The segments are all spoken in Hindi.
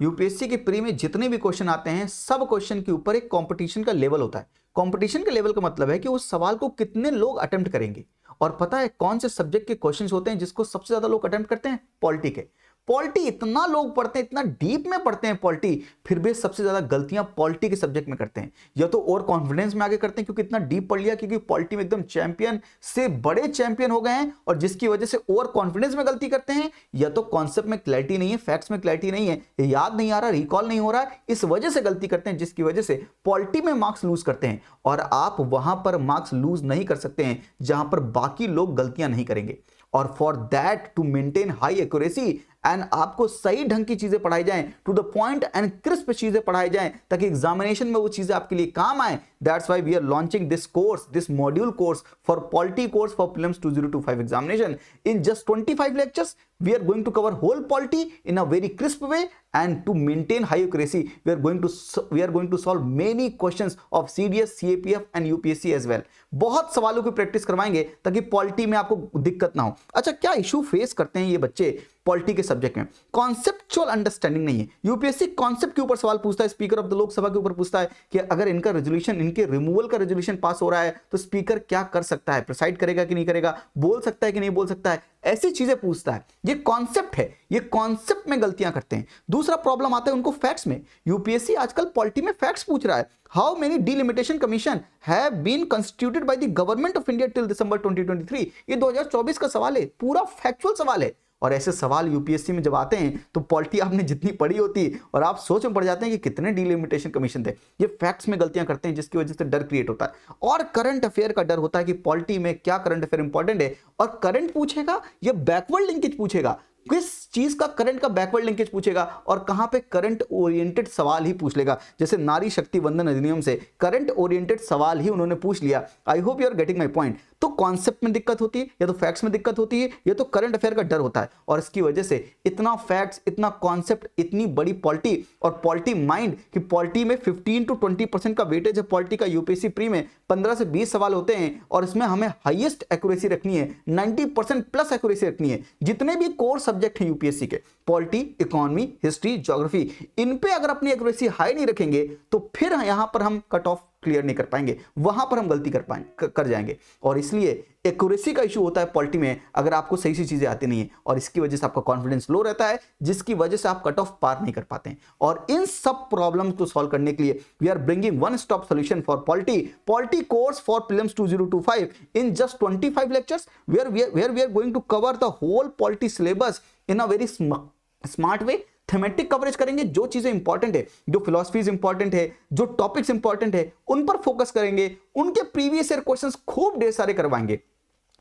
यूपीएससी के प्री में जितने भी क्वेश्चन आते हैं सब क्वेश्चन के ऊपर एक कंपटीशन का लेवल होता है। कंपटीशन के लेवल का मतलब है कि उस सवाल को कितने लोग अटेम्प्ट करेंगे। और पता है कौन से सब्जेक्ट के क्वेश्चंस होते हैं जिसको सबसे ज्यादा लोग अटेम्प्ट करते हैं? पॉलिटी के। पॉलिटी इतना लोग पढ़ते हैं, इतना डीप में पढ़ते हैं पॉलिटी, फिर भी सबसे ज्यादा गलतियां पॉलिटी के सब्जेक्ट में करते हैं। या तो और कॉन्फिडेंस में आगे करते हैं क्योंकि इतना डीप पढ़ लिया, क्योंकि पॉलिटी में एकदम चैंपियन से बड़े चैंपियन हो गए हैं और जिसकी वजह से और कॉन्फिडेंस में गलती करते हैं। या तो कॉन्सेप्ट में क्लैरिटी नहीं है, फैक्ट्स में क्लैरिटी नहीं है, याद नहीं आ रहा, रिकॉल नहीं हो रहा, इस वजह से गलती करते हैं, जिसकी वजह से पॉलिटी में मार्क्स लूज करते हैं। और आप वहां पर मार्क्स लूज नहीं कर सकते हैं जहां पर बाकी लोग गलतियां नहीं करेंगे। और for that to maintain high accuracy and आपको सही ढंग की चीजें पढ़ाई जाएं, to the point and crisp चीजें पढ़ाई जाएं ताकि एग्जामिनेशन में वो चीजें आपके लिए काम आए। That's why we are launching this course, this module course for polity course for prelims 2025 examination. In just 25 lectures we are going to cover whole polity in a very crisp way, and to maintain high accuracy we are going to solve many questions of CDS, CAPF and UPSC as well। बहुत सवालों की प्रैक्टिस करवाएंगे ताकि पॉलिटी में आपको दिक्कत ना हो। अच्छा, क्या इशू फेस करते हैं ये बच्चे पॉलिटी के सब्जेक्ट में? कॉन्सेप्चुअल अंडरस्टैंडिंग नहीं है। यूपीएससी कॉन्सेप्ट के ऊपर सवाल पूछता है, स्पीकर ऑफ द लोकसभा के ऊपर पूछता है कि अगर इनका रेजोल्यूशन, इनके रिमूवल का रेजोल्यूशन पास हो रहा है तो स्पीकर क्या कर सकता है, प्रिसाइड करेगा कि नहीं करेगा, बोल सकता है कि नहीं बोल सकता है, ऐसी चीजें पूछता है। ये कॉन्सेप्ट है, ये कॉन्सेप्ट में गलतियां करते हैं। दूसरा प्रॉब्लम आता है उनको फैक्ट्स में। यूपीएससी आजकल पॉलिटी में फैक्ट्स पूछ रहा है। How many delimitation commission have been constituted by the government of India till December 2023? ये 2024 का सवाल है, पूरा फैक्चुअल सवाल है। और ऐसे सवाल यूपीएससी में जब आते हैं तो पॉलिटी आपने जितनी पढ़ी होती है और आप सोच में पड़ जाते हैं कि कितने डिलिमिटेशन कमीशन थे। ये फैक्ट्स में गलतियां करते हैं जिसकी वजह से डर क्रिएट होता है। और करंट अफेयर का डर होता है कि पॉलिटी में क्या करंट अफेयर इंपॉर्टेंट है और करंट पूछेगा या बैकवर्ड लिंकेज पूछेगा, किस चीज का करंट का बैकवर्ड लिंकेज पूछेगा और कहां पे करंट ओरिएंटेड सवाल ही पूछ लेगा। जैसे नारी शक्ति वंदन अधिनियम से करंट ओरिएंटेड सवाल ही उन्होंने पूछ लिया। I hope you are getting my point. तो कॉन्सेप्ट में दिक्कत होती है, या तो फैक्ट्स में दिक्कत होती है, या तो करंट अफेयर का डर होता है। और इसकी वजह से इतना फैक्ट्स, इतना कॉन्सेप्ट, इतनी बड़ी पॉलिटी और पॉलिटी माइंड कि पॉलिटी में 15 to 20% का वेटेज है पॉलिटी का। यूपीएससी प्री में 15 से 20 सवाल होते हैं और इसमें हमें हाईएस्ट एक्यूरेसी रखनी है, 90% प्लस एक्यूरेसी रखनी है। जितने भी कोर सब्जेक्ट हैं यूपीएससी के, पॉलिटी, इकोनॉमी, हिस्ट्री, ज्योग्राफी, इन पे अगर अपनी एक्यूरेसी हाई नहीं रखेंगे तो फिर यहां पर हम कट ऑफ क्लियर नहीं कर पाएंगे, वहां पर हम गलती कर जाएंगे। और इसलिए एक्यूरेसी का इशू होता है पॉलिटी में अगर आपको सही सी चीजें आती नहीं है, और इसकी वजह से आपका कॉन्फिडेंस लो रहता है, जिसकी वजह से आप कट ऑफ पार नहीं कर पाते हैं। और इन सब प्रॉब्लम्स को सॉल्व करने के लिए we are bringing one stop solution for polity course for prelims 2025 in just 25 lectures where we are going to cover the whole polity syllabus in a very smart way. Thematic coverage करेंगे, जो चीजें इंपॉर्टेंट है, जो फिलॉसफीज इंपॉर्टेंट है, जो टॉपिक्स इंपॉर्टेंट है, उन पर फोकस करेंगे। उनके प्रीवियस ईयर क्वेश्चंस खूब ढेर सारे करवाएंगे,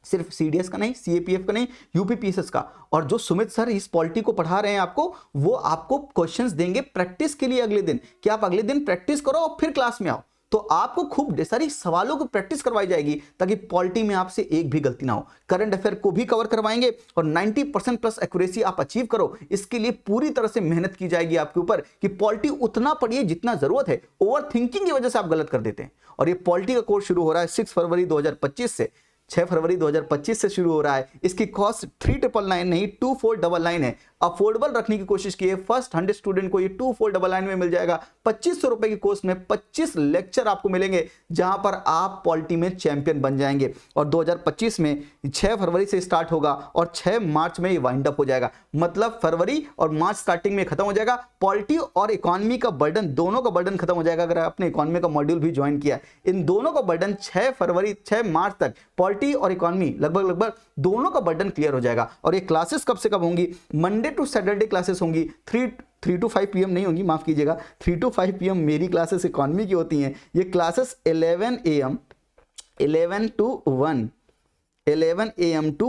सिर्फ सीडीएस का नहीं, सीएपीएफ का नहीं, यूपीपीएसएस का। और जो सुमित सर इस पॉलिटी को पढ़ा रहे हैं आपको, वो आपको क्वेश्चंस देंगे प्रैक्टिस के लिए अगले दिन, कि आप अगले दिन प्रैक्टिस करो और फिर क्लास में आओ। तो आपको खूब ढेर सारी सवालों को प्रैक्टिस करवाई जाएगी ताकि पॉलिटी में आपसे एक भी गलती ना हो। करंट अफेयर को भी कवर करवाएंगे और 90% प्लस एक्यूरेसी आप अचीव करो, इसके लिए पूरी तरह से मेहनत की जाएगी आपके ऊपर कि पॉलिटी उतना पढ़िए जितना जरूरत है। ओवर थिंकिंग की वजह से आप गलत कर देते हैं। और ये पॉलिटी का कोर्स शुरू हो रहा है 6 फरवरी 2025 से, 6 फरवरी 2025 से शुरू हो रहा है। इसकी कॉस्ट 3999 नहीं 2499 है। अफोर्डेबल रखने की कोशिश की है। फर्स्ट 100 स्टूडेंट को ये 2499 में मिल जाएगा। 2500 रुपए की कोर्स में 25 लेक्चर आपको मिलेंगे जहां पर आप पॉलिटी में चैंपियन बन जाएंगे। और 2025 में 6 फरवरी से स्टार्ट होगा और 6 मार्च में ये वाइंड अप हो जाएगा। मतलब फरवरी और मार्च स्टार्टिंग में खत्म हो जाएगा। पॉलिटी और इकोनॉमी का बर्डन, दोनों का बर्डन खत्म हो जाएगा। अगर आपने इकोनॉमी का मॉड्यूल भी ज्वाइन किया है, इन दोनों का बर्डन 6 मार्च तक पॉलिटी और इकोनॉमी लगभग दोनों का बर्डन क्लियर हो जाएगा। और ये क्लासेस कब से कब होंगी? मंडे टू सैटरडे क्लासेस होंगी। 3 to 5 PM नहीं होंगी, माफ कीजिएगा, 3 to 5 PM मेरी क्लासेस इकोनॉमी की होती हैं। ये क्लासेस 11 AM to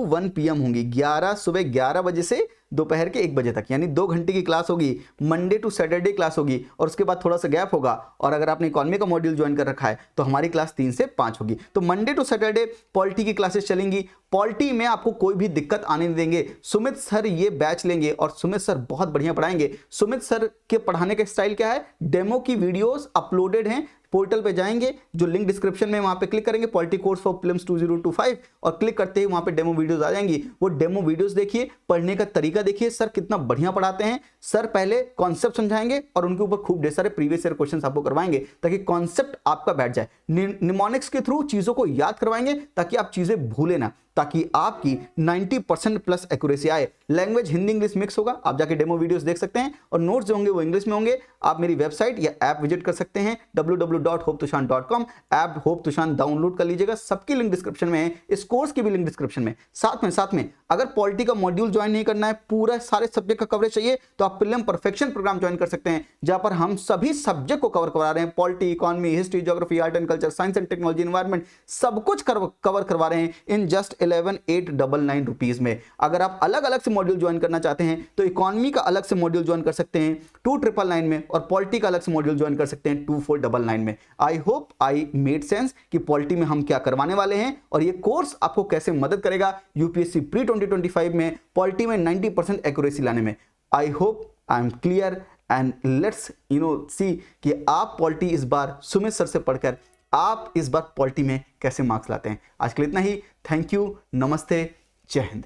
1 PM होंगी। सुबह 11 बजे से दोपहर के 1 बजे तक, यानी 2 घंटे की क्लास होगी। मंडे टू सैटरडे क्लास होगी और उसके बाद थोड़ा सा गैप होगा। और अगर आपने इकोनॉमी का मॉड्यूल ज्वाइन कर रखा है तो हमारी क्लास 3 से 5 होगी। तो मंडे टू सैटरडे पॉलिटी की क्लासेस चलेंगी। पॉलिटी में आपको कोई भी दिक्कत आने नहीं देंगे। सुमित सर ये बैच लेंगे और सुमित सर बहुत बढ़िया पढ़ाएंगे। सुमित सर के पढ़ाने का स्टाइल क्या है? डेमो की वीडियोस अपलोडेड हैं पोर्टल पे जाएंगे, जो लिंक डिस्क्रिप्शन में, वहां पे क्लिक करेंगे पॉलिटी कोर्स फॉर प्रीलिम्स 2025 और क्लिक करते ही वहां पे डेमो वीडियोस आ जाएंगी। वो डेमो वीडियोस देखिए, पढ़ने का तरीका देखिए, सर कितना बढ़िया पढ़ाते हैं। सर पहले कॉन्सेप्ट समझाएंगे और उनके ऊपर खूब ढेर सारे प्रीवियस ईयर क्वेश्चंस आपको करवाएंगे ताकि कॉन्सेप्ट आपका बैठ जाए। निमोनिक्स के थ्रू चीजों को याद करवाएंगे ताकि आप चीजें भूले ना, ताकि आपकी 90% प्लस एक्यूरेसी आए। लैंग्वेज हिंदी इंग्लिश मिक्स होगा, आप जाके डेमो वीडियोस देख सकते हैं और नोट्स जो होंगे वो इंग्लिश में होंगे। आप मेरी वेबसाइट या ऐप विजिट कर सकते हैं www.hopetushan.com। ऐप होप तुशान डाउनलोड कर लीजिएगा, सबकी लिंक डिस्क्रिप्शन में है, इस कोर्स की भी लिंक डिस्क्रिप्शन में। साथ में अगर पॉलिटी का मॉड्यूल ज्वाइन नहीं करना है, पूरा सारे सब्जेक्ट का कवरेज चाहिए, तो आप प्रीलिम परफेक्शन प्रोग्राम ज्वाइन कर सकते हैं, जहां पर हम सभी सब्जेक्ट को कवर करवा रहे हैं। Polity, economy, history, geography, art and culture, science and technology, environment, सब कुछ कवर करवा रहे हैं इन जस्ट 11,899 रुपीज में। अगर आप अलग अलग से मॉड्यूल ज्वाइन करना चाहते हैं तो इकोनॉमी का अलग से मॉड्यूल ज्वाइन कर सकते हैं 2,999 में, और पॉलिटी का अलग से मॉड्यूल ज्वाइन कर सकते हैं 2,499 में। I hope I made sense कि पॉलिटी में हम क्या करवाने वाले हैं और ये कोर्स आपको कैसे मदद करेगा यूपीएससी प्री 2025 में पॉलिटी में 90% एक्यूरेसी लाने में। I hope I am clear and let's see कि आप पॉलिटी इस बार सुमित सर से पढ़कर आप इस बार पॉलिटी में कैसे मार्क्स लाते हैं। आज के लिए इतना ही। थैंक यू, नमस्ते, जय हिंद।